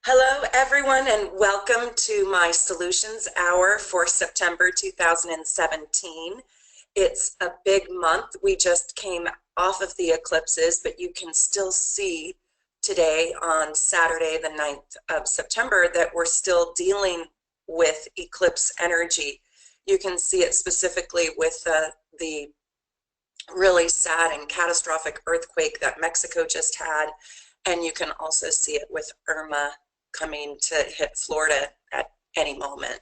Hello, everyone, and welcome to my Solutions Hour for September 2017. It's a big month. We just came off of the eclipses, but you can still see today on Saturday, the 9th of September, that we're still dealing with eclipse energy. You can see it specifically with the really sad and catastrophic earthquake that Mexico just had, and you can also see it with Irma coming to hit Florida at any moment.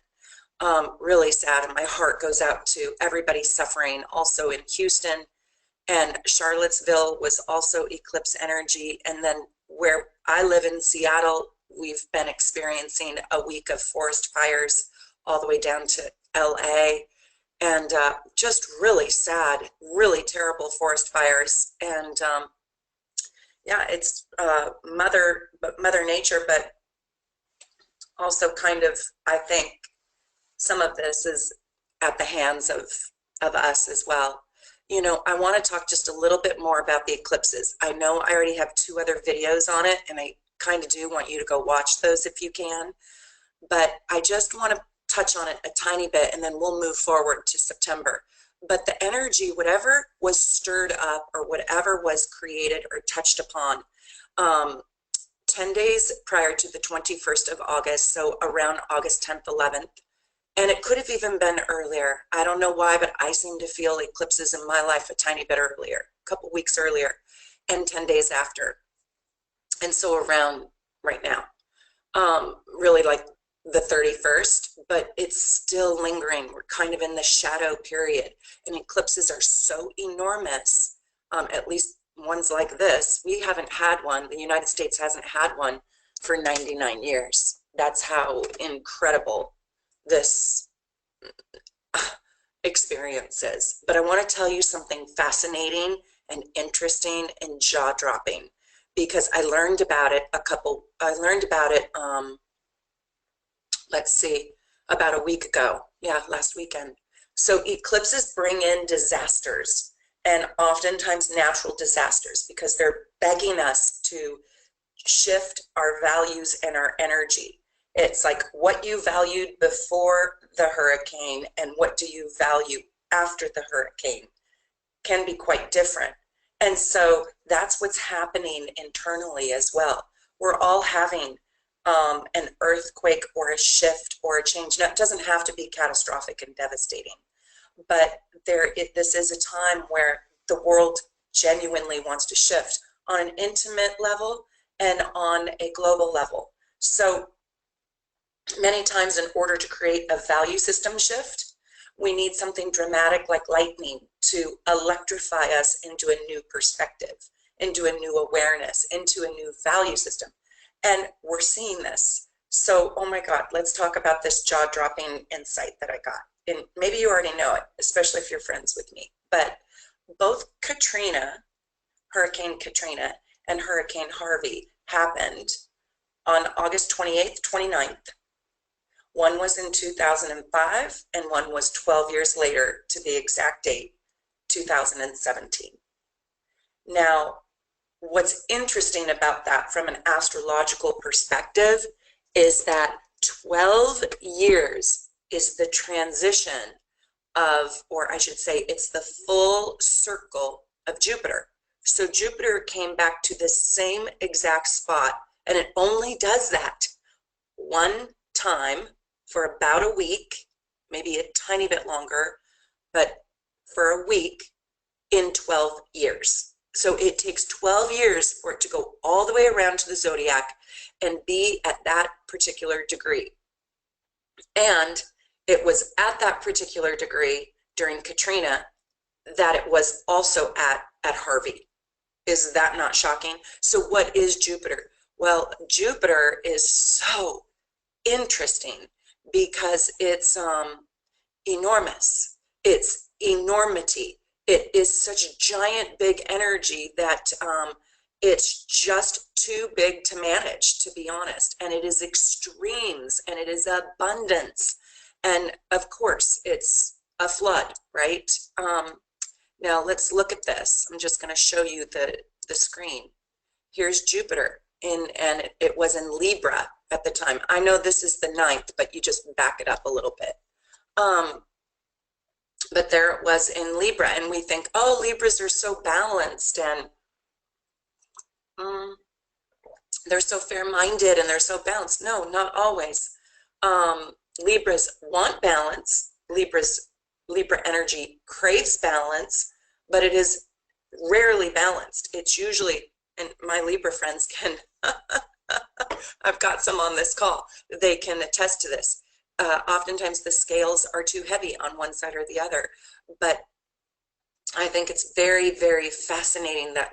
Really sad, and my heart goes out to everybody suffering. Also in Houston and Charlottesville was also eclipse energy, and then where I live in Seattle, we've been experiencing a week of forest fires all the way down to LA, and just really sad, really terrible forest fires. And yeah, it's mother nature, but also kind of, I think some of this is at the hands of us as well. You know, I want to talk just a little bit more about the eclipses. I know I already have 2 other videos on it, and I kind of do want you to go watch those if you can, but I just want to touch on it a tiny bit, and then we'll move forward to September. But the energy, whatever was stirred up or whatever was created or touched upon, 10 days prior to the 21st of August, so around August 10th, 11th, and it could have even been earlier. I don't know why, but I seem to feel eclipses in my life a tiny bit earlier, a couple weeks earlier, and 10 days after. And so around right now, really like the 31st, but it's still lingering. We're kind of in the shadow period, and eclipses are so enormous, at least ones like this. We haven't had one. The United States hasn't had one for 99 years. That's how incredible this experience is. But I want to tell you something fascinating and interesting and jaw-dropping, because I learned about it let's see, about a week ago. Yeah, last weekend. So eclipses bring in disasters, and oftentimes natural disasters, because they're begging us to shift our values and our energy. It's like what you valued before the hurricane and what do you value after the hurricane can be quite different. And so that's what's happening internally as well. We're all having an earthquake or a shift or a change. Now, it doesn't have to be catastrophic and devastating, but this is a time where the world genuinely wants to shift on an intimate level and on a global level. So many times, in order to create a value system shift, we need something dramatic like lightning to electrify us into a new perspective, into a new awareness, into a new value system. And we're seeing this. So, oh my God, let's talk about this jaw-dropping insight that I got. And maybe you already know it, especially if you're friends with me. But both Hurricane Katrina and Hurricane Harvey happened on August 28th, 29th. One was in 2005, and one was 12 years later, to the exact date, 2017. Now, what's interesting about that from an astrological perspective is that 12 years is the transition of, or I should say, it's the full circle of Jupiter. So Jupiter came back to the same exact spot, and it only does that one time for about a week, maybe a tiny bit longer, but for a week in 12 years. So it takes 12 years for it to go all the way around to the zodiac and be at that particular degree. And it was at that particular degree during Katrina that it was also at Harvey. Is that not shocking? So what is Jupiter? Well, Jupiter is so interesting because it's enormous. It's enormity. It is such giant big energy that it's just too big to manage, to be honest. And it is extremes, and it is abundance. And of course, it's a flood, right? Now let's look at this. I'm just going to show you the screen. Here's Jupiter and it was in Libra at the time. I know this is the 9th, but you just back it up a little bit. But there it was in Libra, and we think, oh, Libras are so balanced, and they're so fair-minded, and they're so balanced. No, not always. Libras want balance. Libra energy craves balance, but it is rarely balanced. It's usually, and my Libra friends can, I've got some on this call, they can attest to this. Oftentimes the scales are too heavy on one side or the other, but I think it's very, very fascinating that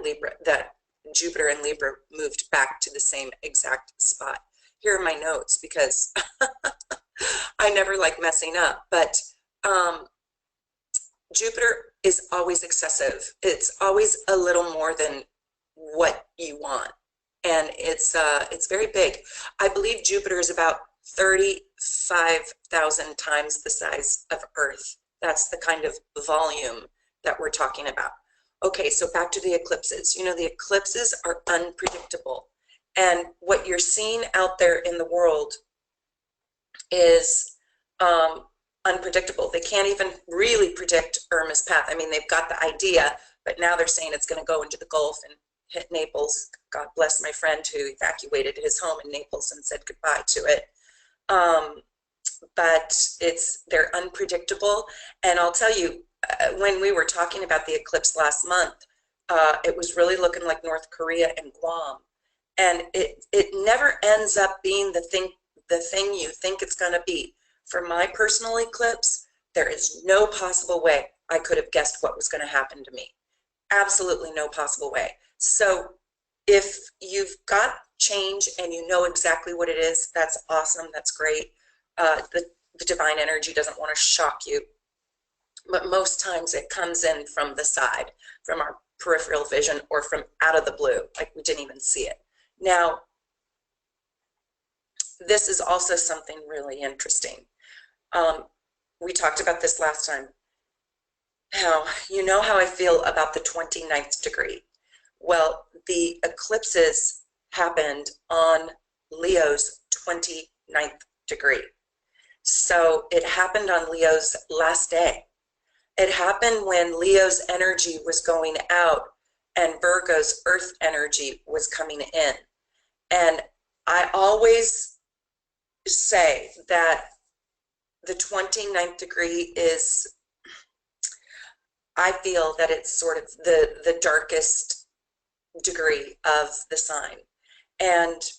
Jupiter and Libra moved back to the same exact spot. Here are my notes, because I never like messing up, but Jupiter is always excessive. It's always a little more than what you want, and it's very big. I believe Jupiter is about 35,000 times the size of Earth. That's the kind of volume that we're talking about. Okay, so back to the eclipses. You know, the eclipses are unpredictable, and what you're seeing out there in the world is unpredictable. They can't even really predict Irma's path. I mean, they've got the idea, but now they're saying it's going to go into the Gulf and hit Naples. God bless my friend who evacuated his home in Naples and said goodbye to it. But they're unpredictable. And I'll tell you, when we were talking about the eclipse last month, it was really looking like North Korea and Guam. And it never ends up being the thing you think it's going to be. For my personal eclipse, there is no possible way I could have guessed what was going to happen to me. Absolutely no possible way. So if you've got change and you know exactly what it is, that's awesome. That's great. The divine energy doesn't want to shock you. But most times it comes in from the side, from our peripheral vision, or from out of the blue, like we didn't even see it. Now, this is also something really interesting. We talked about this last time. You know how I feel about the 29th degree. Well, the eclipses happened on Leo's 29th degree. So it happened on Leo's last day. It happened when Leo's energy was going out and Virgo's earth energy was coming in. And I always say that the 29th degree is, I feel that it's sort of the darkest degree of the sign. And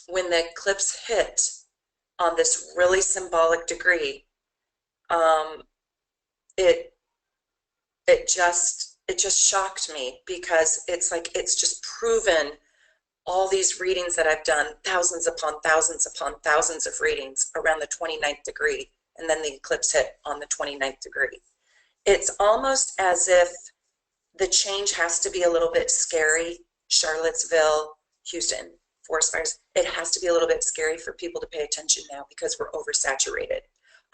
when the eclipse hit on this really symbolic degree, it just shocked me, because it's like it's just proven all these readings that I've done, thousands upon thousands upon thousands of readings around the 29th degree, and then the eclipse hit on the 29th degree. It's almost as if the change has to be a little bit scary. Charlottesville, Houston, forest fires, it has to be a little bit scary for people to pay attention now, because we're oversaturated.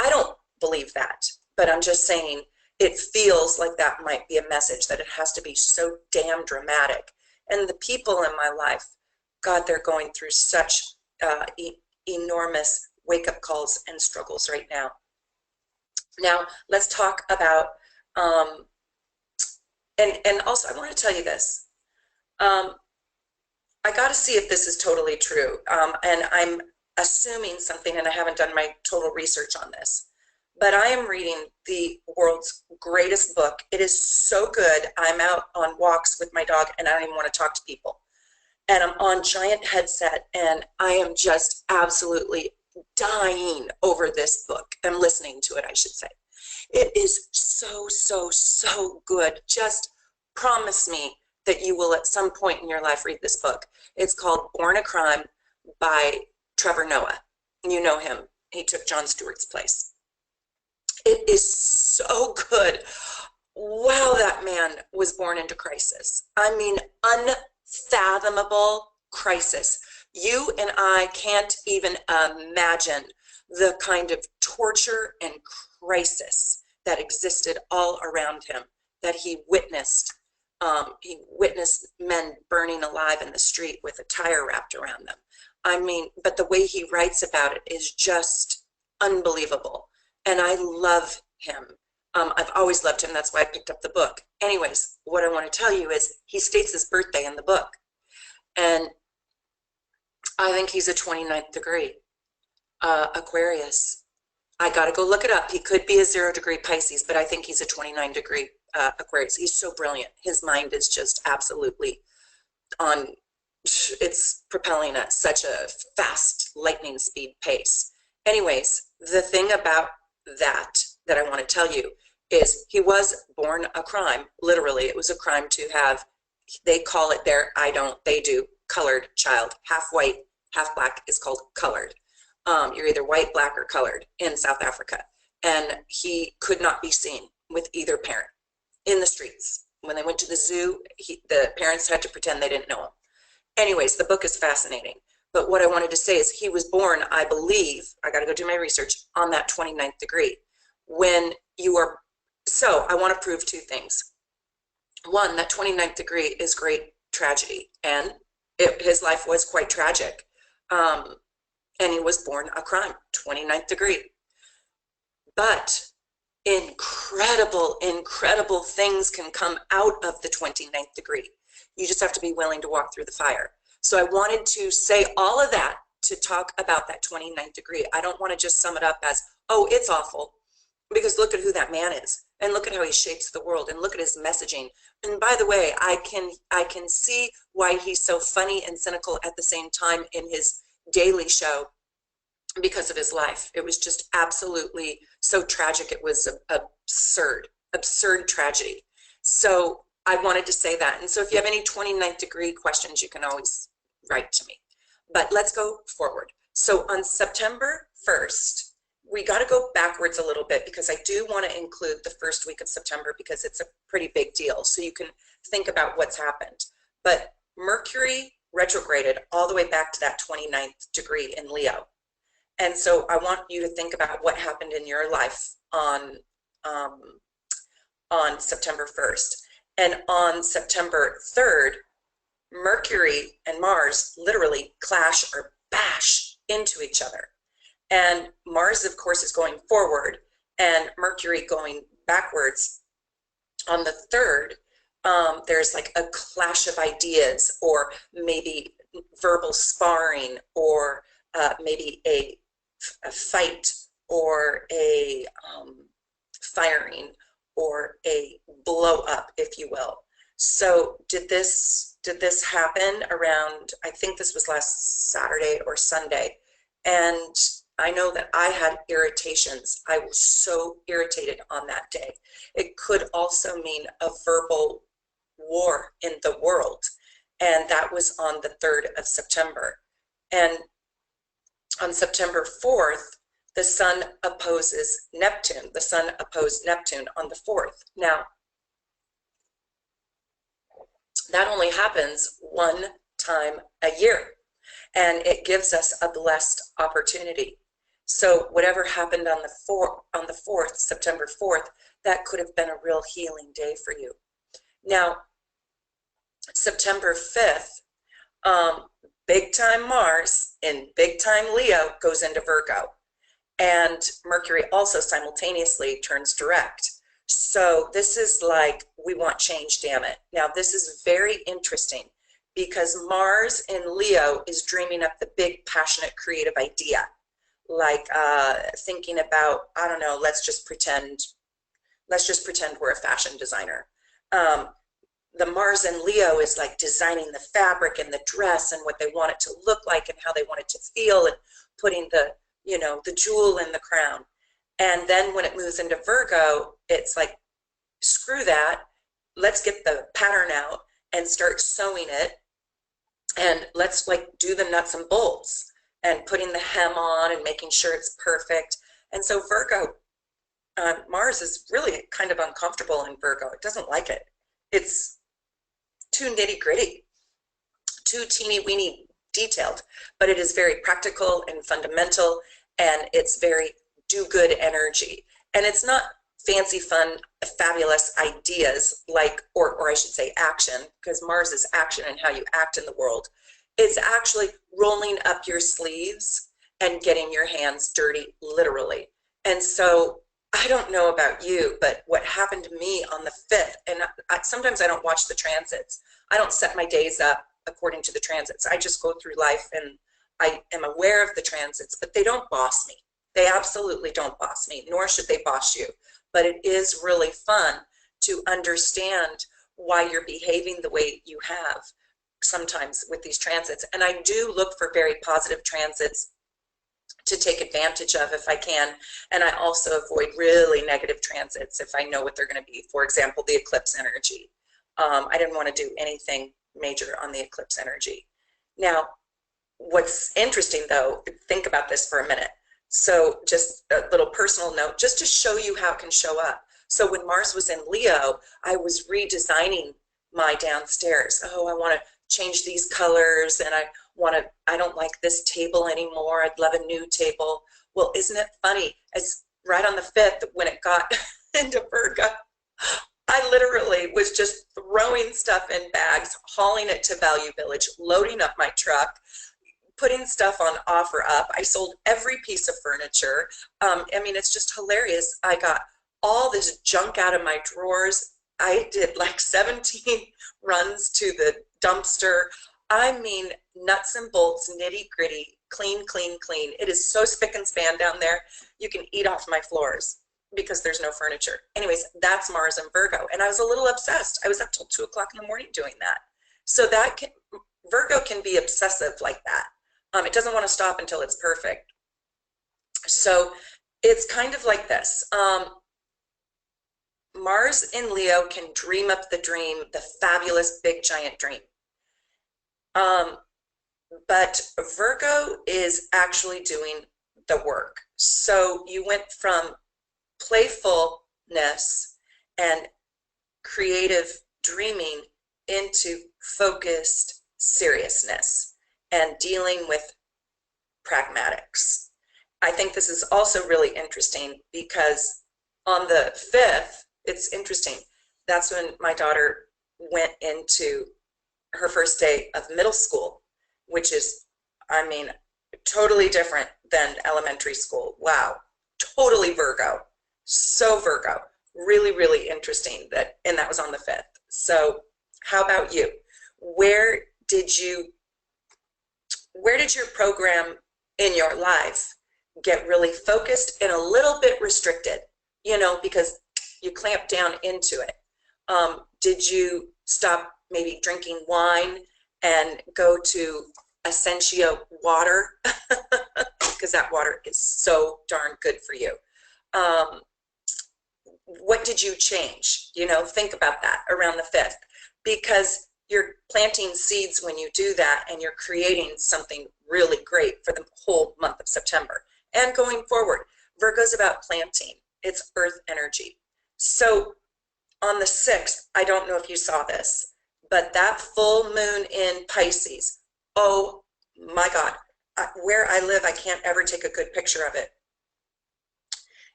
I don't believe that, but I'm just saying it feels like that might be a message, that it has to be so damn dramatic. And the people in my life, God, they're going through such enormous wake-up calls and struggles right now. Now, let's talk about, and also I want to tell you this. I got to see if this is totally true. And I'm assuming something, and I haven't done my total research on this. But I am reading the world's greatest book. It is so good. I'm out on walks with my dog, and I don't even want to talk to people. And I'm on giant headset, and I am just absolutely dying over this book. I'm listening to it, I should say. It is so, so, so good. Just promise me that you will at some point in your life read this book. It's called Born a Crime by Trevor Noah. You know him. He took Jon Stewart's place. It is so good. Wow, that man was born into crisis. I mean, unfathomable crisis. You and I can't even imagine the kind of torture and crisis that existed all around him, that he witnessed. He witnessed men burning alive in the street with a tire wrapped around them. I mean, but the way he writes about it is just unbelievable. And I love him. I've always loved him. That's why I picked up the book. Anyways, what I want to tell you is he states his birthday in the book. And I think he's a 29th degree Aquarius. I got to go look it up. He could be a 0-degree Pisces, but I think he's a 29-degree Aquarius. He's so brilliant. His mind is just absolutely on, it's propelling at such a fast lightning speed pace. Anyways, the thing about that I want to tell you is he was born a crime. Literally, it was a crime to have, they call it there, I don't, they do, colored child. Half white, half black is called colored. You're either white, black, or colored in South Africa. And he could not be seen with either parent in the streets. When they went to the zoo, the parents had to pretend they didn't know him. Anyways, the book is fascinating. But what I wanted to say is he was born, I believe, I got to go do my research, on that 29th degree. When you are, so I want to prove two things. One, that 29th degree is great tragedy. And his life was quite tragic. And he was born a crime, 29th degree. But incredible, incredible things can come out of the 29th degree. You just have to be willing to walk through the fire. So I wanted to say all of that to talk about that 29th degree. I don't want to just sum it up as, oh, it's awful, because look at who that man is, and look at how he shapes the world, and look at his messaging. And by the way, I can see why he's so funny and cynical at the same time in his daily show, because of his life. It was just absolutely so tragic. It was absurd tragedy. So I wanted to say that. And so if you have any 29th degree questions, you can always write to me. But let's go forward. So on September 1st, we got to go backwards a little bit, because I do want to include the first week of September, because it's a pretty big deal. So you can think about what's happened. But Mercury retrograded all the way back to that 29th degree in Leo. And so I want you to think about what happened in your life on September 1st. And on September 3rd, Mercury and Mars literally clash or bash into each other. And Mars, of course, is going forward, and Mercury going backwards. On the 3rd, there's like a clash of ideas, or maybe verbal sparring, or maybe a fight, or a firing, or a blow up, if you will. So did this happen around, I think this was last Saturday or Sunday, and I know that I had irritations. I was so irritated on that day. It could also mean a verbal war in the world, and that was on the 3rd of September. And on September 4th, the sun opposes Neptune. The sun opposed Neptune on the 4th. Now, that only happens one time a year, and it gives us a blessed opportunity. So whatever happened on the 4th, September 4th, that could have been a real healing day for you. Now, September 5th, big time Mars in big time Leo goes into Virgo, and Mercury also simultaneously turns direct. So this is like, we want change, damn it. Now this is very interesting, because Mars in Leo is dreaming up the big, passionate, creative idea, like thinking about, I don't know, let's just pretend we're a fashion designer. The Mars in Leo is like designing the fabric and the dress and what they want it to look like and how they want it to feel, and putting the, you know, the jewel in the crown. And then when it moves into Virgo, it's like, screw that. Let's get the pattern out and start sewing it. And let's like do the nuts and bolts and putting the hem on and making sure it's perfect. And so Virgo, Mars is really kind of uncomfortable in Virgo. It doesn't like it. It's too nitty gritty, too teeny weeny detailed, but it is very practical and fundamental, and it's very do good energy. And it's not fancy, fun, fabulous ideas, like, or I should say action, because Mars is action and how you act in the world. It's actually rolling up your sleeves and getting your hands dirty, literally. And so I don't know about you, but what happened to me on the 5th, and sometimes I don't watch the transits. I don't set my days up according to the transits. I just go through life and I am aware of the transits, but they don't boss me. They absolutely don't boss me, nor should they boss you. But it is really fun to understand why you're behaving the way you have sometimes with these transits. And I do look for very positive transits to take advantage of if I can. And I also avoid really negative transits if I know what they're going to be. For example, the eclipse energy. I didn't want to do anything major on the eclipse energy. Now, what's interesting though, think about this for a minute. So just a little personal note, just to show you how it can show up. So when Mars was in Leo, I was redesigning my downstairs. Oh, I want to change these colors, and I don't like this table anymore. I'd love a new table. Well, isn't it funny? It's right on the 5th when it got into Virgo, I literally was just throwing stuff in bags, hauling it to Value Village, loading up my truck, putting stuff on OfferUp. I sold every piece of furniture. I mean, it's just hilarious. I got all this junk out of my drawers. I did like 17 runs to the dumpster. I mean, nuts and bolts, nitty gritty, clean, clean, clean. It is so spick and span down there. You can eat off my floors because there's no furniture. Anyways, that's Mars and Virgo. And I was a little obsessed. I was up till 2 o'clock in the morning doing that. So Virgo can be obsessive like that. It doesn't want to stop until it's perfect. So it's kind of like this. Mars in Leo can dream up the dream, the fabulous big giant dream. But Virgo is actually doing the work. So you went from playfulness and creative dreaming into focused seriousness and dealing with pragmatics. I think this is also really interesting because on the 5th, it's interesting. That's when my daughter went into her first day of middle school, which is, I mean, totally different than elementary school. Wow, totally Virgo. So Virgo. Really, really interesting and that was on the 5th. So how about you? Where did your program in your life get really focused and a little bit restricted, because you clamped down into it? Did you stop maybe drinking wine and go to Essentio water? Because that water is so darn good for you. What did you change? Think about that around the 5th, because you're planting seeds when you do that, and you're creating something really great for the whole month of September and going forward. Virgo's about planting. It's earth energy. So on the 6th, I don't know if you saw this, but that full moon in Pisces, oh my God, where I live, I can't ever take a good picture of it.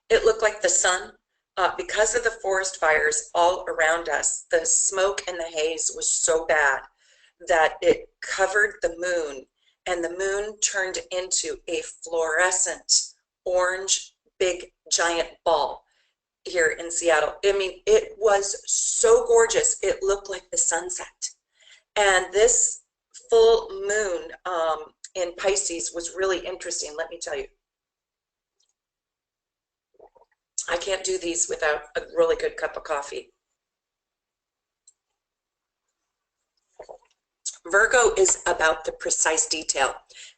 It looked like the sun. Because of the forest fires all around us, the smoke and the haze was so bad that it covered the moon, and the moon turned into a fluorescent orange big giant ball here in Seattle. I mean, it was so gorgeous. It looked like the sunset. And this full moon in Pisces was really interesting, let me tell you. I can't do these without a really good cup of coffee. Virgo is about the precise detail,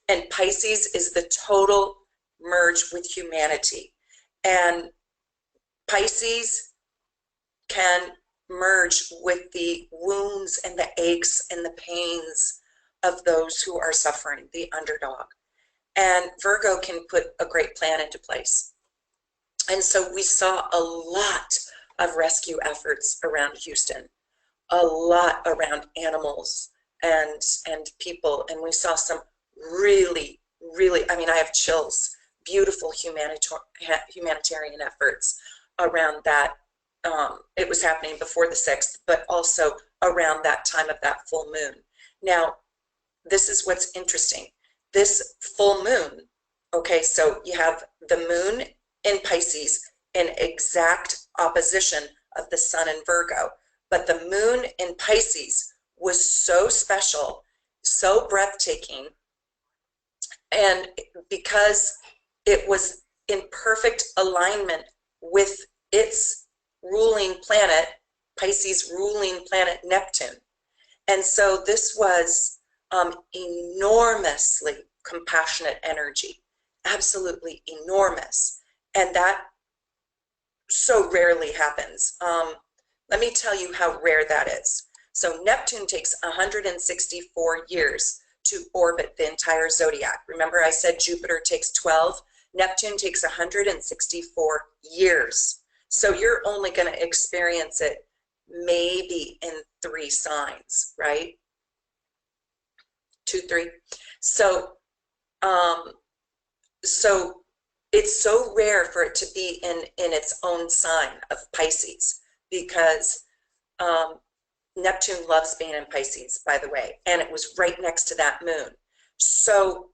and Pisces is the total merge with humanity. And Pisces can merge with the wounds and the aches and the pains of those who are suffering, the underdog. And Virgo can put a great plan into place. And so we saw a lot of rescue efforts around Houston, a lot around animals and people. And we saw some really, really, I mean, I have chills, beautiful humanitarian efforts. around that. It was happening before the 6th, but also around that time of that full moon. Now, this is what's interesting. This full moon, okay, so you have the moon in Pisces in exact opposition of the sun in Virgo, but the moon in Pisces was so special, so breathtaking, and because it was in perfect alignment with its ruling planet, Pisces ruling planet Neptune. And so this was enormously compassionate energy, absolutely enormous. And that so rarely happens. Let me tell you how rare that is. So Neptune takes 164 years to orbit the entire zodiac. Remember I said Jupiter takes 12? Neptune takes 164 years. So you're only going to experience it maybe in 3 signs, right? 2, 3. So, so it's so rare for it to be in its own sign of Pisces, because Neptune loves being in Pisces, by the way, and it was right next to that moon. So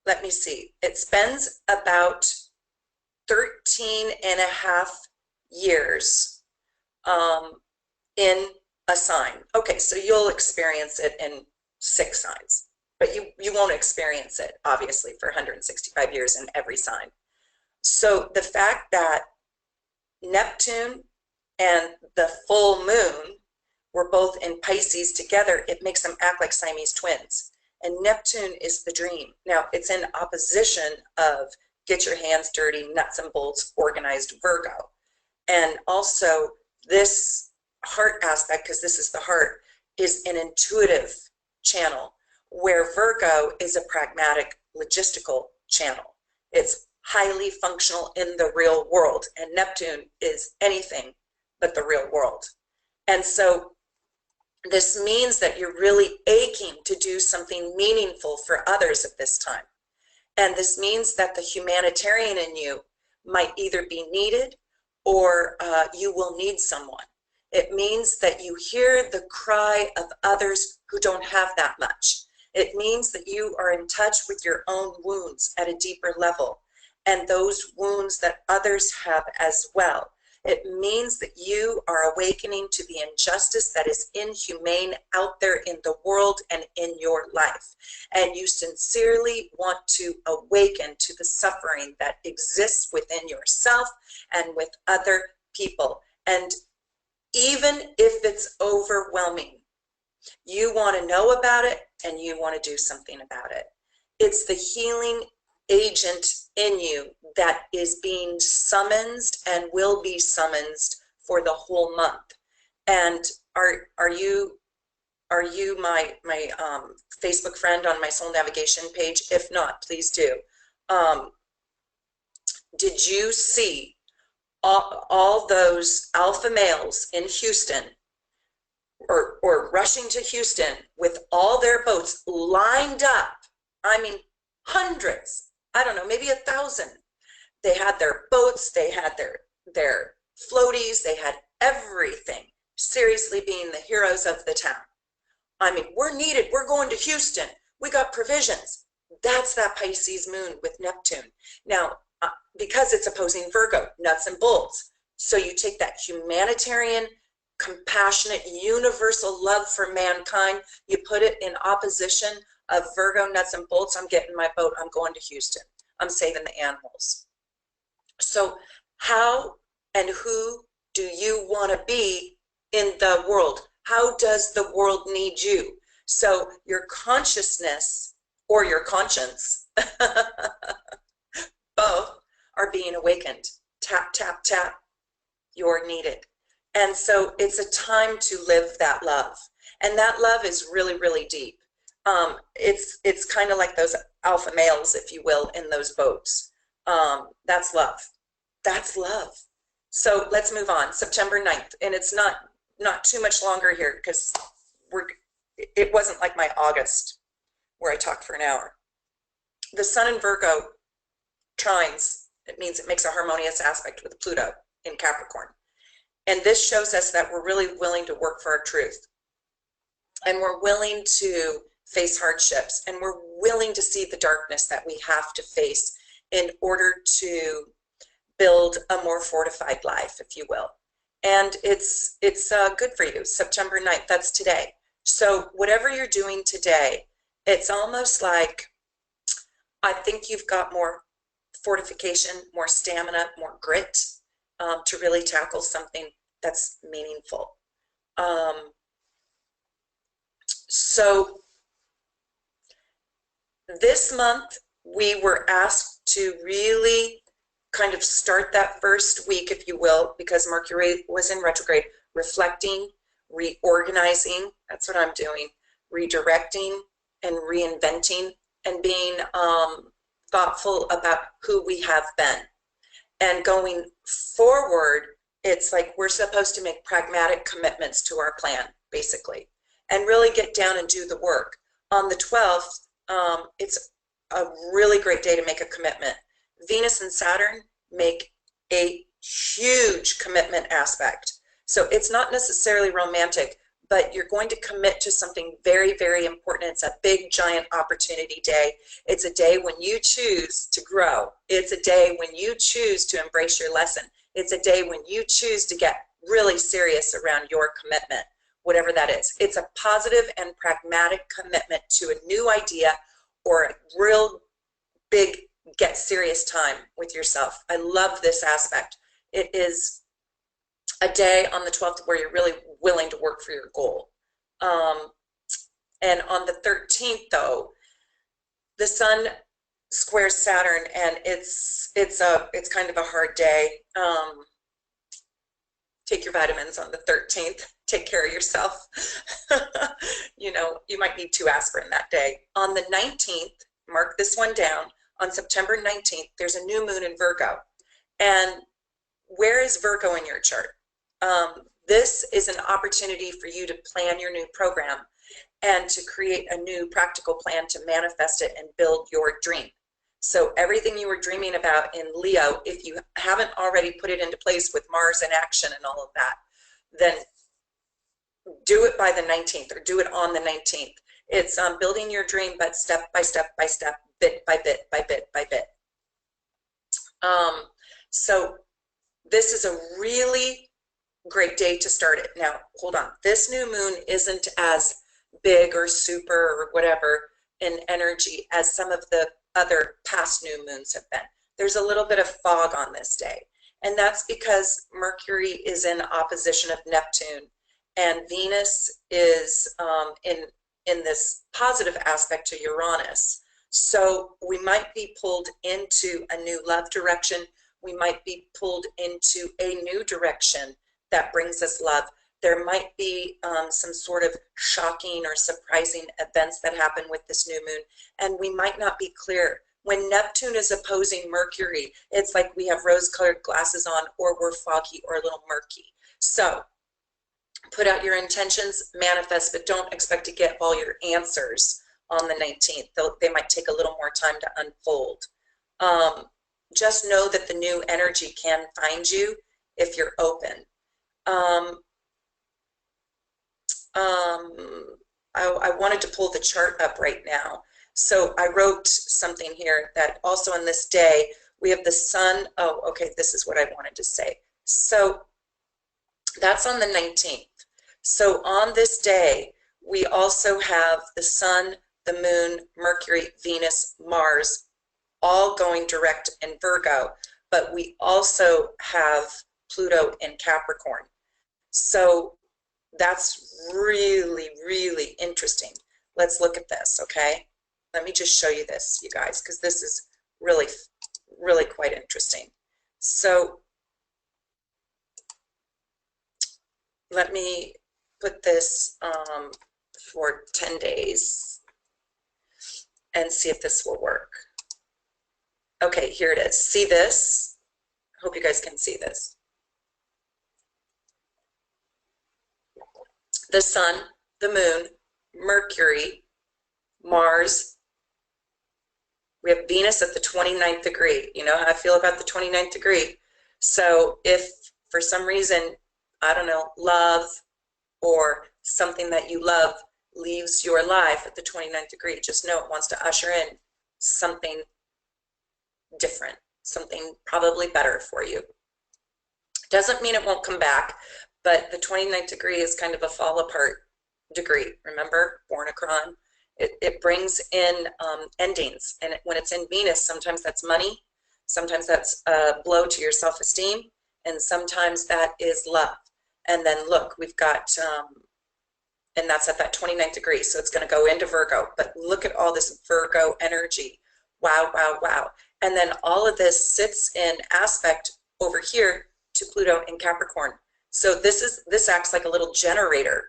let me see. It spends about 13 and a half years in a sign. Okay, so you'll experience it in 6 signs, but you won't experience it, obviously, for 165 years in every sign. So the fact that Neptune and the full moon were both in Pisces together, it makes them act like Siamese twins. And Neptune is the dream. Now, it's in opposition of get your hands dirty, nuts and bolts, organized Virgo. And also this heart aspect, because this is the heart, is an intuitive channel, where Virgo is a pragmatic, logistical channel. It's highly functional in the real world, and Neptune is anything but the real world. And so this means that you're really aching to do something meaningful for others at this time. And this means that the humanitarian in you might either be needed, or you will need someone. It means that you hear the cry of others who don't have that much. It means that you are in touch with your own wounds at a deeper level, and those wounds that others have as well. It means that you are awakening to the injustice that is inhumane out there in the world and in your life. And you sincerely want to awaken to the suffering that exists within yourself and with other people. And even if it's overwhelming, you want to know about it and you want to do something about it. It's the healing agent in you that is being summoned and will be summoned for the whole month. And are you my Facebook friend on my soul navigation page? If not, please do. Did you see all those alpha males in Houston, or rushing to Houston with all their boats lined up? I mean, hundreds, I don't know, maybe 1,000. They had their boats, they had their floaties, they had everything, seriously being the heroes of the town. I mean, we're needed, we're going to Houston, we got provisions. That's that Pisces moon with Neptune. Now, because it's opposing Virgo, nuts and bolts. So you take that humanitarian, compassionate, universal love for mankind, you put it in opposition of Virgo, nuts and bolts. I'm getting my boat, I'm going to Houston, I'm saving the animals. So how and who do you want to be in the world? How does the world need you? So your consciousness or your conscience, both are being awakened. Tap, tap, tap, you're needed. And so it's a time to live that love. And that love is really, really deep. It's kind of like those alpha males, if you will, in those boats. That's love. That's love. So let's move on. September 9th. And it's not too much longer here, because it wasn't like my August where I talked for an hour. The sun in Virgo trines. It means it makes a harmonious aspect with Pluto in Capricorn. And this shows us that we're really willing to work for our truth. And we're willing to face hardships. And we're willing to see the darkness that we have to face in order to build a more fortified life, if you will. And it's good for you. September 9th, that's today. So whatever you're doing today, it's almost like I think you've got more fortification, more stamina, more grit to really tackle something that's meaningful. So this month, we were asked to really kind of start that first week, if you will, because Mercury was in retrograde, reflecting, reorganizing, that's what I'm doing, redirecting and reinventing and being thoughtful about who we have been. And going forward, it's like we're supposed to make pragmatic commitments to our plan, basically, and really get down and do the work. On the 12th, it's a really great day to make a commitment. Venus and Saturn make a huge commitment aspect. So it's not necessarily romantic, but you're going to commit to something very, very important. It's a big, giant opportunity day. It's a day when you choose to grow. It's a day when you choose to embrace your lesson. It's a day when you choose to get really serious around your commitment, whatever that is. It's a positive and pragmatic commitment to a new idea or a real big get serious time with yourself. I love this aspect. It is a day on the 12th where you're really willing to work for your goal. And on the 13th, though, the Sun squares Saturn, and it's kind of a hard day. Take your vitamins on the 13th. Take care of yourself. You know, you might need 2 aspirin that day. On the 19th, mark this one down, on September 19th, there's a new moon in Virgo. And where is Virgo in your chart? This is an opportunity for you to plan your new program and to create a new practical plan to manifest it and build your dream. So everything you were dreaming about in Leo, if you haven't already put it into place with Mars in action and all of that, then do it by the 19th or do it on the 19th. It's building your dream, but step by step by step, bit by bit by bit by bit. So this is a really great day to start it. Now, hold on. This new moon isn't as big or super or whatever in energy as some of the other past new moons have been. There's a little bit of fog on this day. And that's because Mercury is in opposition of Neptune, and Venus is in this positive aspect to Uranus. So we might be pulled into a new love direction. We might be pulled into a new direction that brings us love. There might be some sort of shocking or surprising events that happen with this new moon, and we might not be clear. When Neptune is opposing Mercury, it's like we have rose-colored glasses on, or we're foggy or a little murky. So put out your intentions, manifest, but don't expect to get all your answers on the 19th. They might take a little more time to unfold. Just know that the new energy can find you if you're open. I wanted to pull the chart up right now. So I wrote something here that also on this day, we have the Sun. Oh, okay, this is what I wanted to say. So that's on the 19th. So on this day, we also have the Sun, the Moon, Mercury, Venus, Mars, all going direct in Virgo, but we also have Pluto in Capricorn. So that's really, really interesting. Let's look at this, okay? Let me just show you this, you guys, because this is really, really quite interesting. So let me put this for 10 days and see if this will work. Okay, here it is. See this? I hope you guys can see this. The Sun, the Moon, Mercury, Mars. We have Venus at the 29th degree. You know how I feel about the 29th degree. So if for some reason, I don't know, love or something that you love leaves your life at the 29th degree, just know it wants to usher in something different, something probably better for you. Doesn't mean it won't come back, but the 29th degree is kind of a fall apart degree. Remember, Bornicron, it brings in endings. And when it's in Venus, sometimes that's money, sometimes that's a blow to your self-esteem, and sometimes that is love. And then look, we've got, and that's at that 29th degree, so it's going to go into Virgo. But look at all this Virgo energy. Wow, wow, wow. And then all of this sits in aspect over here to Pluto in Capricorn. So this acts like a little generator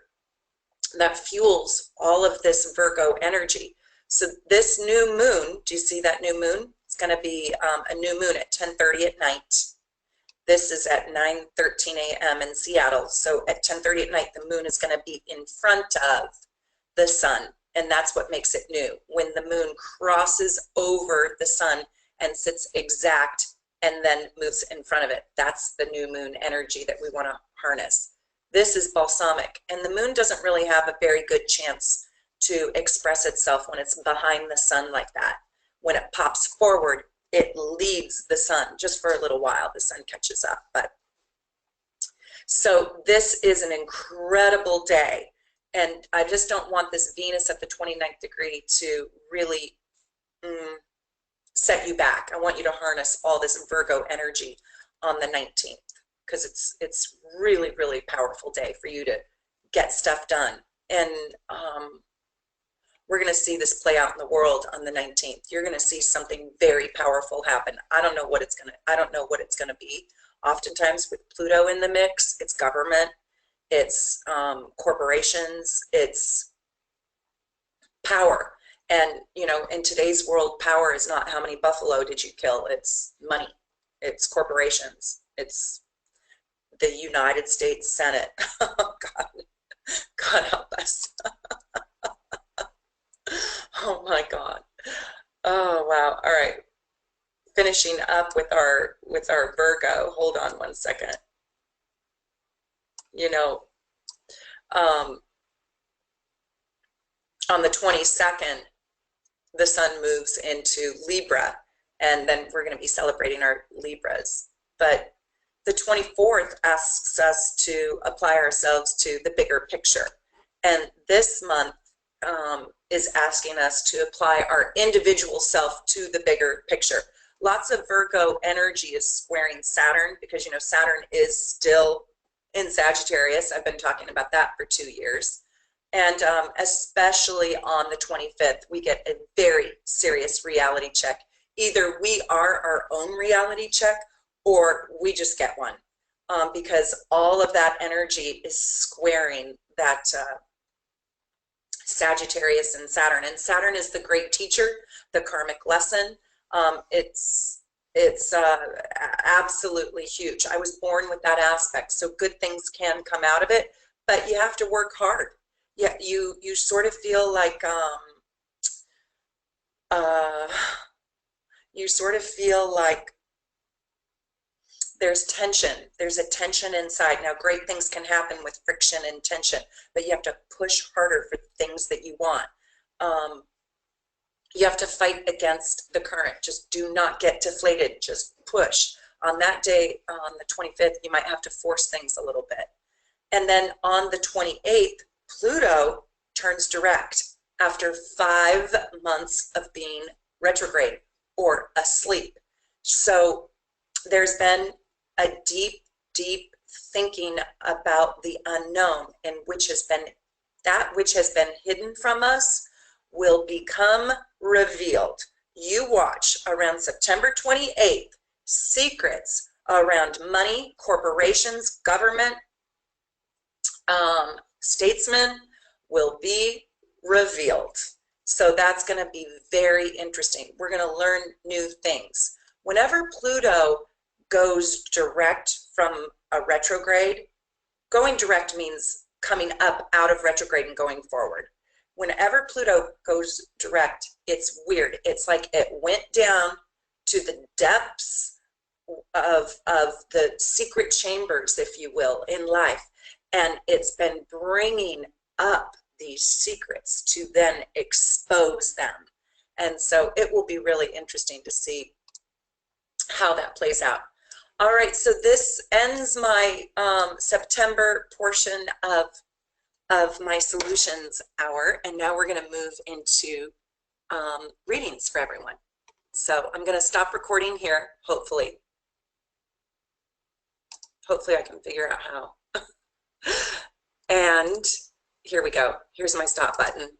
that fuels all of this Virgo energy. So this new moon, do you see that new moon? It's going to be a new moon at 10:30 at night. This is at 9:13 a.m. in Seattle. So at 10:30 at night, the moon is going to be in front of the sun. And that's what makes it new. When the moon crosses over the sun and sits exact and then moves in front of it, that's the new moon energy that we want to harness. This is balsamic, and the moon doesn't really have a very good chance to express itself when it's behind the sun like that. When it pops forward, it leaves the sun just for a little while. The sun catches up. But so this is an incredible day, and I just don't want this Venus at the 29th degree to really set you back. I want you to harness all this Virgo energy on the 19th, because it's really, really powerful day for you to get stuff done. And we're going to see this play out in the world on the 19th. You're going to see something very powerful happen. I don't know what it's going to be. Oftentimes with Pluto in the mix, it's government, it's corporations, it's power. And, you know, in today's world, power is not how many buffalo did you kill. It's money. It's corporations. It's the United States Senate. Oh, God help us. Oh, my God. Oh, wow. All right. Finishing up with our Virgo. Hold on one second. You know, on the 22nd, the sun moves into Libra, and then we're going to be celebrating our Libras. But the 24th asks us to apply ourselves to the bigger picture. And this month is asking us to apply our individual self to the bigger picture. Lots of Virgo energy is squaring Saturn, because, you know, Saturn is still in Sagittarius. I've been talking about that for 2 years. And especially on the 25th, we get a very serious reality check. Either we are our own reality check, or we just get one, because all of that energy is squaring that Sagittarius and Saturn. And Saturn is the great teacher, the karmic lesson. It's absolutely huge. I was born with that aspect, so good things can come out of it, but you have to work hard. Yeah, you sort of feel like there's tension. There's a tension inside. Now, great things can happen with friction and tension, but you have to push harder for the things that you want. You have to fight against the current. Just do not get deflated. Just push. On that day, on the 25th, you might have to force things a little bit. And then on the 28th, Pluto turns direct after 5 months of being retrograde or asleep. So there's been a deep, deep thinking about the unknown, and that which has been hidden from us will become revealed. You watch around September 28th, secrets around money, corporations, government, statesmen will be revealed. So that's going to be very interesting. We're going to learn new things. Whenever Pluto goes direct from a retrograde, going direct means coming up out of retrograde and going forward. Whenever Pluto goes direct, it's weird. It's like it went down to the depths of the secret chambers, if you will, in life. And it's been bringing up these secrets to then expose them. And so it will be really interesting to see how that plays out. All right, so this ends my September portion of my solutions hour, and now we're going to move into readings for everyone. So I'm going to stop recording here, hopefully. Hopefully I can figure out how. And here we go. Here's my stop button.